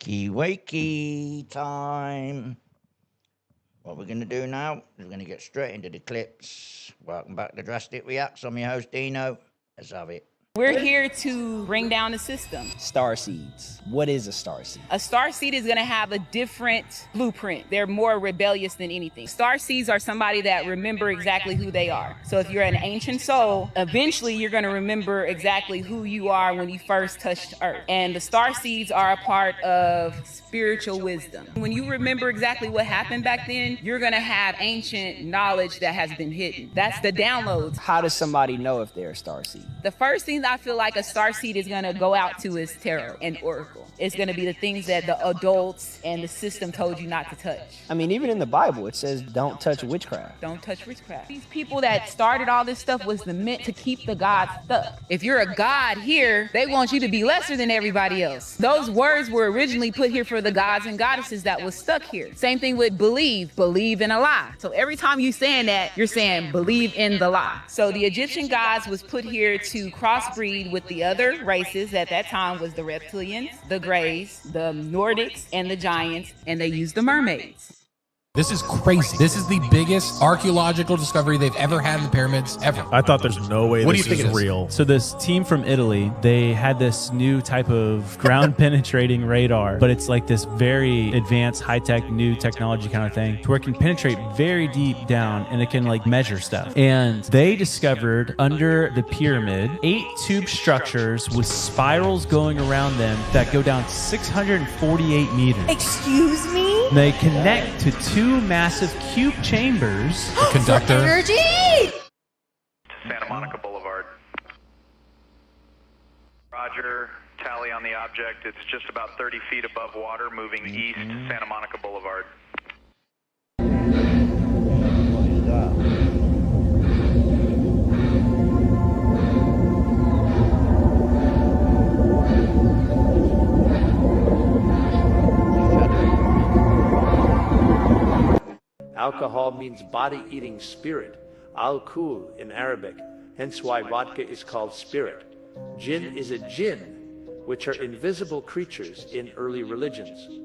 Wakey time. What we're going to do now is we're going to get straight into the clips. Welcome back to Drastic Reacts. I'm your host, Dino. Let's have it. We're here to bring down the system. Star seeds. What is a star seed? A star seed is going to have a different blueprint. They're more rebellious than anything. Star seeds are somebody that remember exactly who they are. So if you're an ancient soul, eventually you're going to remember exactly who you are when you first touched Earth. And the star seeds are a part of spiritual wisdom. When you remember exactly what happened back then, you're going to have ancient knowledge that has been hidden. That's the downloads. How does somebody know if they're a star seed? The first thing I feel like a star seed is going to go out to is tarot and oracle. It's going to be the things that the adults and the system told you not to touch. I mean, even in the Bible, it says don't touch witchcraft. Don't touch witchcraft. These people that started all this stuff was meant to keep the gods stuck. If you're a god here, they want you to be lesser than everybody else. Those words were originally put here for the gods and goddesses that was stuck here. Same thing with believe in a lie. So every time you saying that, you're saying believe in the lie. So the Egyptian gods was put here to crossbreed with the other races at that time was the reptilians, the Greys, the Nordics, and the giants, and they used the mermaids. This is crazy. This is the biggest archaeological discovery they've ever had in the pyramids ever. I thought there's no way this is real. So this team from Italy, they had this new type of ground penetrating radar, but it's like this very advanced, high-tech, new technology kind of thing to where it can penetrate very deep down and it can like measure stuff. And they discovered under the pyramid 8 tube structures with spirals going around them that go down 648 meters. Excuse me? They connect to 2 massive cube chambers. The conductor. Energy! Santa Monica Boulevard. Roger, tally on the object. It's just about 30 feet above water, moving east, Santa Monica Boulevard. What is that? Alcohol means body-eating spirit, al-kul in Arabic, hence why vodka is called spirit. Jinn is a jinn, which are invisible creatures in early religions.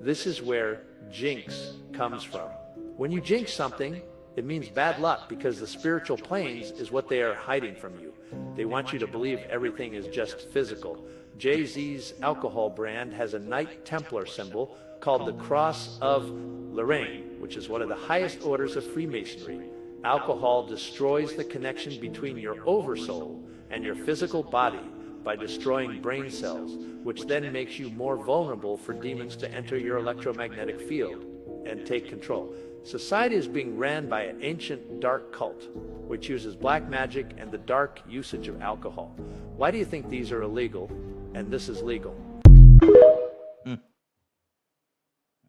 This is where jinx comes from. When you jinx something, it means bad luck because the spiritual planes is what they are hiding from you. They want you to believe everything is just physical. Jay-Z's alcohol brand has a Knight Templar symbol called the Cross of Lorraine, which is one of the highest orders of Freemasonry. Alcohol destroys the connection between your oversoul and your physical body by destroying brain cells, which then makes you more vulnerable for demons to enter your electromagnetic field and take control. Society is being ran by an ancient dark cult, which uses black magic and the dark usage of alcohol. Why do you think these are illegal and this is legal?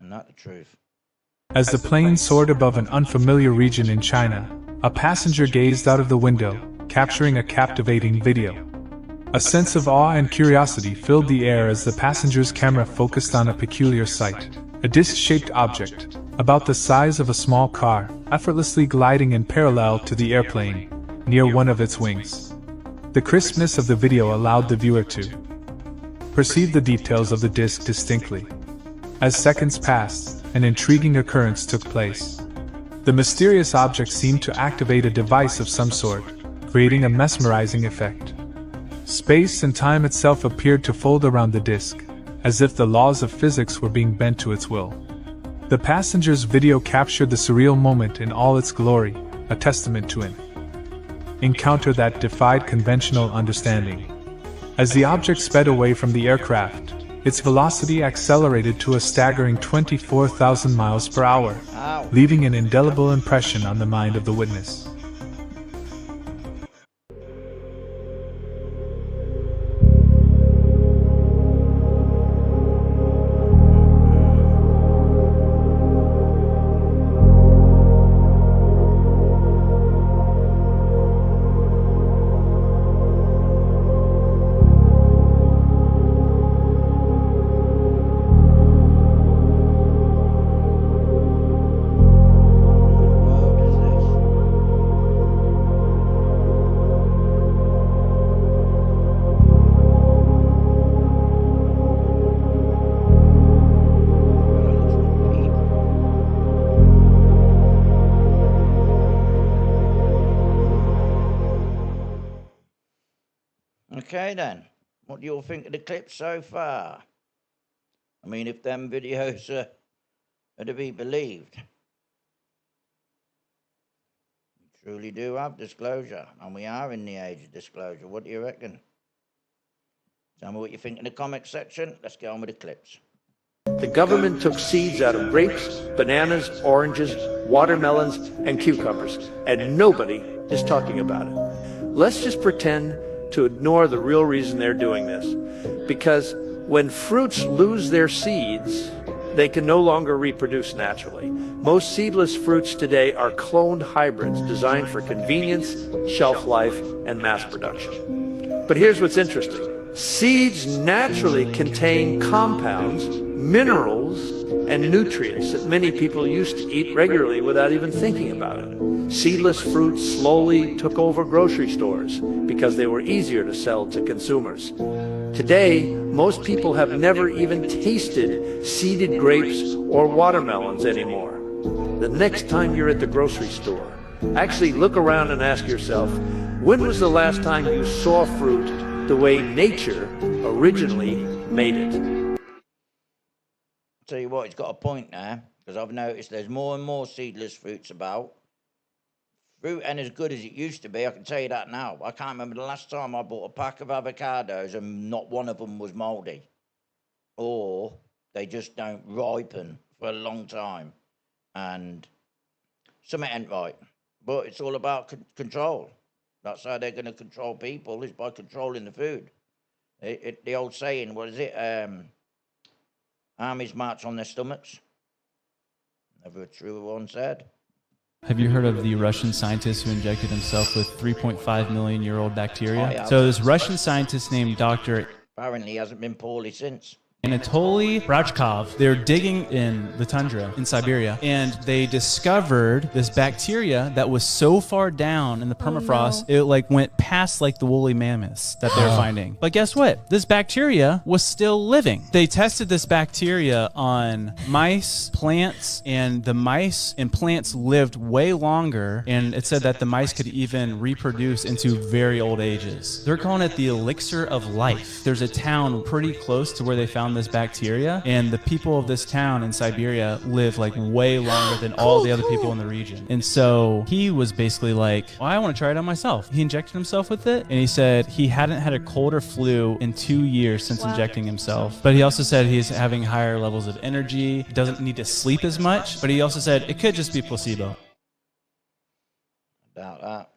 Not the truth. As the plane soared above an unfamiliar region in China, a passenger gazed out of the window, capturing a captivating video. A sense of awe and curiosity filled the air as the passenger's camera focused on a peculiar sight. A disc-shaped object, about the size of a small car, effortlessly gliding in parallel to the airplane, near one of its wings. The crispness of the video allowed the viewer to perceive the details of the disc distinctly. As seconds passed, an intriguing occurrence took place. The mysterious object seemed to activate a device of some sort, creating a mesmerizing effect. Space and time itself appeared to fold around the disk, as if the laws of physics were being bent to its will. The passenger's video captured the surreal moment in all its glory, a testament to an encounter that defied conventional understanding. As the object sped away from the aircraft, its velocity accelerated to a staggering 24,000 miles per hour, leaving an indelible impression on the mind of the witness. What is this? Okay then, what do you all think of the clips so far? I mean, if them videos are to be believed, we truly do have disclosure, and we are in the age of disclosure. What do you reckon? Tell me what you think in the comment section. Let's get on with the clips. The government took seeds out of grapes, bananas, oranges, watermelons, and cucumbers, and nobody is talking about it. Let's just pretend to ignore the real reason they're doing this. Because when fruits lose their seeds, they can no longer reproduce naturally. Most seedless fruits today are cloned hybrids designed for convenience, shelf life, and mass production. But here's what's interesting. Seeds naturally contain compounds, minerals, and nutrients that many people used to eat regularly without even thinking about it. Seedless fruits slowly took over grocery stores because they were easier to sell to consumers. Today, most people have never even tasted seeded grapes or watermelons anymore. The next time you're at the grocery store, actually look around and ask yourself, when was the last time you saw fruit the way nature originally made it? Tell you what, it's got a point there, because I've noticed there's more and more seedless fruits about. Fruit ain't as good as it used to be, I can tell you that now. I can't remember the last time I bought a pack of avocados and not one of them was mouldy. Or they just don't ripen for a long time. And something ain't right. But it's all about control. That's how they're going to control people, is by controlling the food. The old saying, what is it? Armies march on their stomachs. Never a true one said. Have you heard of the Russian scientist who injected himself with 3.5 million year old bacteria? So this Russian scientist named Dr. Apparently he hasn't been poorly since. Anatoly Rachkov, they're digging in the tundra in Siberia, and they discovered this bacteria that was so far down in the permafrost, it like went past like the woolly mammoths that they're finding. But guess what? This bacteria was still living. They tested this bacteria on mice, plants, and the mice and plants lived way longer, and it said that the mice could even reproduce into very old ages. They're calling it the elixir of life. There's a town pretty close to where they found this bacteria, and the people of this town in Siberia live like way longer than all the other people in the region. And so he was basically like, well, I want to try it on myself. He injected himself with it, and he said he hadn't had a cold or flu in 2 years since injecting himself. But he also said he's having higher levels of energy, doesn't need to sleep as much, but he also said it could just be placebo. About that.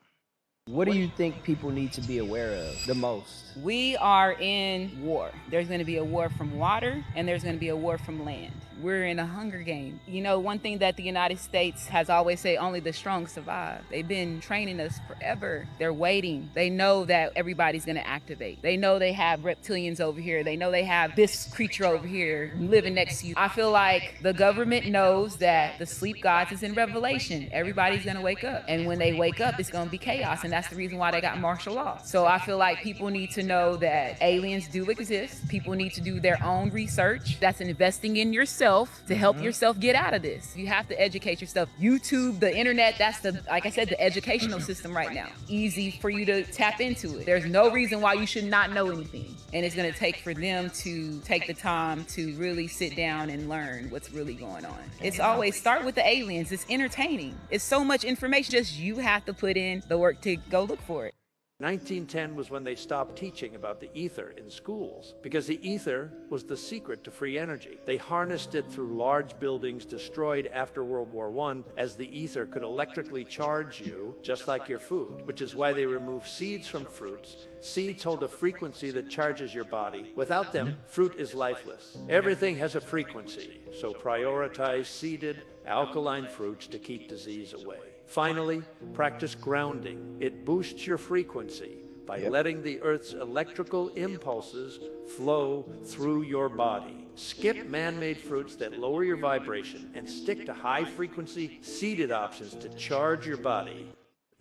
What do you think people need to be aware of the most? We are in war. There's going to be a war from water, and there's going to be a war from land. We're in a hunger game. You know, one thing that the United States has always said, only the strong survive. They've been training us forever. They're waiting. They know that everybody's going to activate. They know they have reptilians over here. They know they have this creature over here living next to you. I feel like the government knows that the sleep gods is in Revelation. Everybody's going to wake up. And when they wake up, it's going to be chaos. And that's the reason why they got martial law. So I feel like people need to know that aliens do exist. People need to do their own research. That's investing in yourself to help yourself get out of this. You have to educate yourself. YouTube, the internet, that's the, like I said, the educational system right now. Easy for you to tap into it. There's no reason why you should not know anything. And it's going to take for them to take the time to really sit down and learn what's really going on. It's always start with the aliens. It's entertaining. It's so much information. Just you have to put in the work to go look for it. 1910 was when they stopped teaching about the ether in schools, because the ether was the secret to free energy. They harnessed it through large buildings destroyed after World War I, as the ether could electrically charge you just like your food, which is why they remove seeds from fruits. Seeds hold a frequency that charges your body. Without them, fruit is lifeless. Everything has a frequency, so prioritize seeded, alkaline fruits to keep disease away. Finally, practice grounding. It boosts your frequency by letting the Earth's electrical impulses flow through your body. Skip man-made fruits that lower your vibration and stick to high-frequency seeded options to charge your body.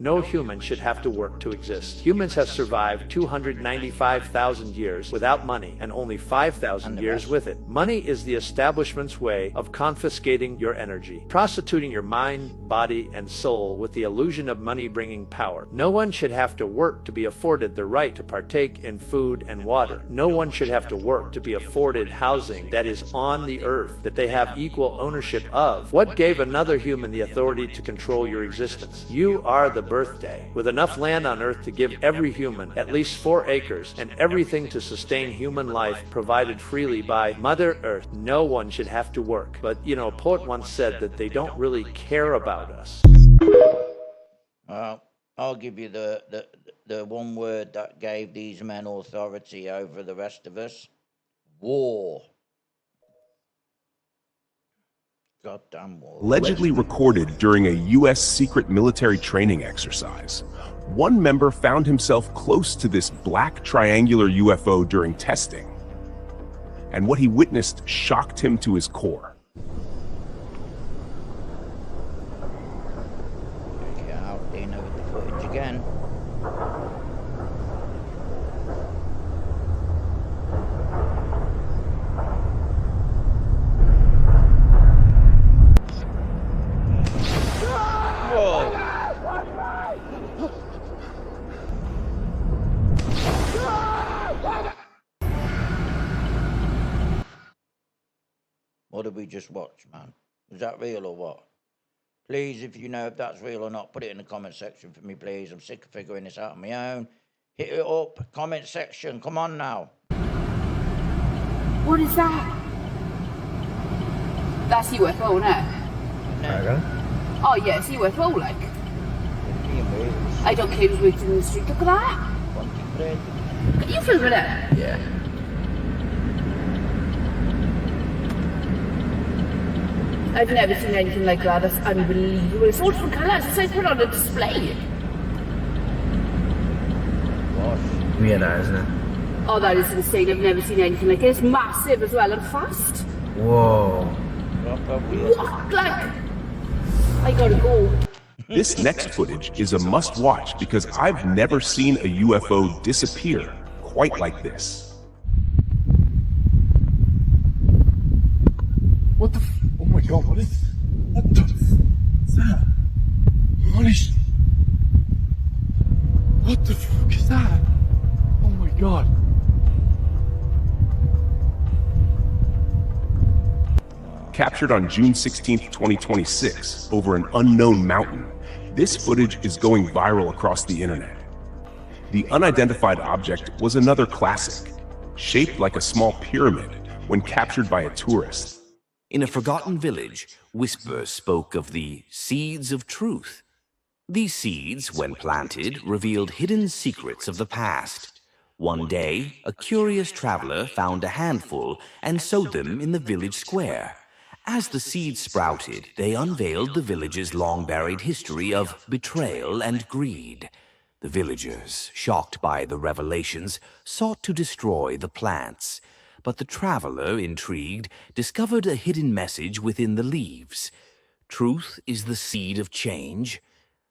No human should have to work to exist. Humans have survived 295,000 years without money and only 5,000 years with it. Money is the establishment's way of confiscating your energy, prostituting your mind, body, and soul with the illusion of money bringing power. No one should have to work to be afforded the right to partake in food and water. No one should have to work to be afforded housing that is on the earth, that they have equal ownership of. What gave another human the authority to control your existence? You are the birthday, with enough land on earth to give every human at least 4 acres and everything to sustain human life provided freely by Mother Earth. No one should have to work. But, you know, a poet once said that they don't really care about us. I'll give you the one word that gave these men authority over the rest of us. War. Goddamn war. Allegedly recorded during a U.S. secret military training exercise. One member found himself close to this black triangular UFO during testing, and what he witnessed shocked him to his core. Get out, Dana, with the footage again. What did we just watch, man? Was that real or what? Please, if you know if that's real or not, put it in the comment section for me, please. I'm sick of figuring this out on my own. Hit it up, comment section. Come on now. What is that? That's UFO, isn't it? No. Oh yeah, it's UFO like. I don't care who's waiting in the street. Look at that. Can you film it? Yeah. I've never seen anything like that. That's unbelievable. It's all different colours. It's like put on a display. Yeah, that isn't it? Oh, that is insane. I've never seen anything like it. It's massive as well and fast. Whoa. What? Like, I gotta go. This next footage is a must-watch because I've never seen a UFO disappear quite like this. What the oh my god, what is that? Holy what the fuck is that? Oh my god. Captured on June 16, 2026, over an unknown mountain, this footage is going viral across the internet. The unidentified object was another classic, shaped like a small pyramid when captured by a tourist. In a forgotten village, whispers spoke of the seeds of truth. These seeds, when planted, revealed hidden secrets of the past. One day, a curious traveler found a handful and sowed them in the village square. As the seeds sprouted, they unveiled the village's long-buried history of betrayal and greed. The villagers, shocked by the revelations, sought to destroy the plants. But the traveler, intrigued, discovered a hidden message within the leaves. Truth is the seed of change.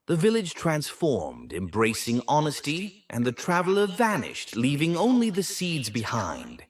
The village transformed, embracing honesty, and the traveler vanished, leaving only the seeds behind.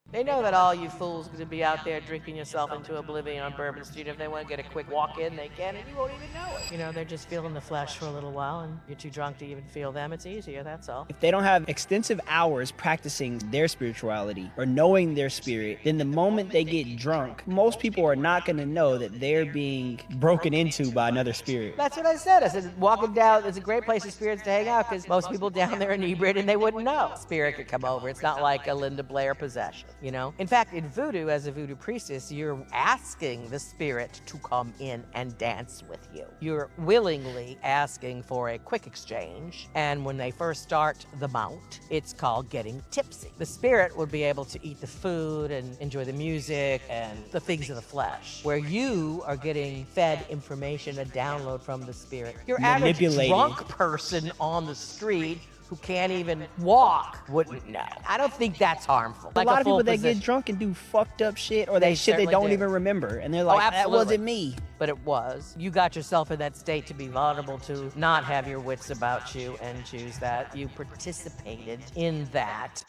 They know that all you fools are going to be out there drinking yourself into oblivion on Bourbon Street. If they want to get a quick walk in, they can, and you won't even know it. You know, they're just feeling the flesh for a little while, and you're too drunk to even feel them. It's easier, that's all. If they don't have extensive hours practicing their spirituality or knowing their spirit, then the moment they get drunk, most people are not going to know that they're being broken into by another spirit. That's what I said. I said, walking down, it's a great place for spirits to hang out, because most people down there are inebriated and they wouldn't know. Spirit could come over. It's not like a Linda Blair possession. You know? In fact, in voodoo, as a voodoo priestess, you're asking the spirit to come in and dance with you. You're willingly asking for a quick exchange, and when they first start the mount, it's called getting tipsy. The spirit would be able to eat the food and enjoy the music and the things of the flesh, where you are getting fed information, a download from the spirit. Your average drunk person on the street who can't even walk wouldn't know. I don't think that's harmful. A Like lot of full people that position. get drunk and do fucked up shit, or They that shit they certainly don't do. even remember, and they're Oh, like, "That absolutely. wasn't me." But it was. You got yourself in that state to be vulnerable to not have your wits about you and choose that. You participated in that.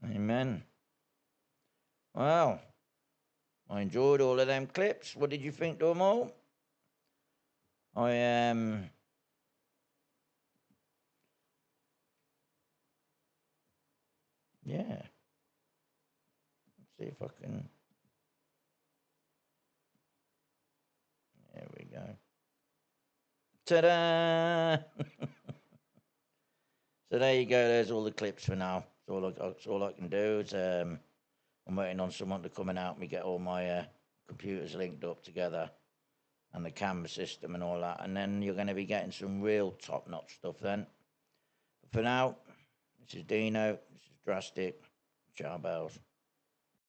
Amen. Well, I enjoyed all of them clips. What did you think to them all? I yeah. Let's see if I can. There we go. Ta-da! So there you go. There's all the clips for now. That's all I can do is I'm waiting on someone to come and help me get all my computers linked up together and the camera system and all that. And then you're going to be getting some real top-notch stuff then. But for now, this is Dino. This is Drastic. Ciao, bells.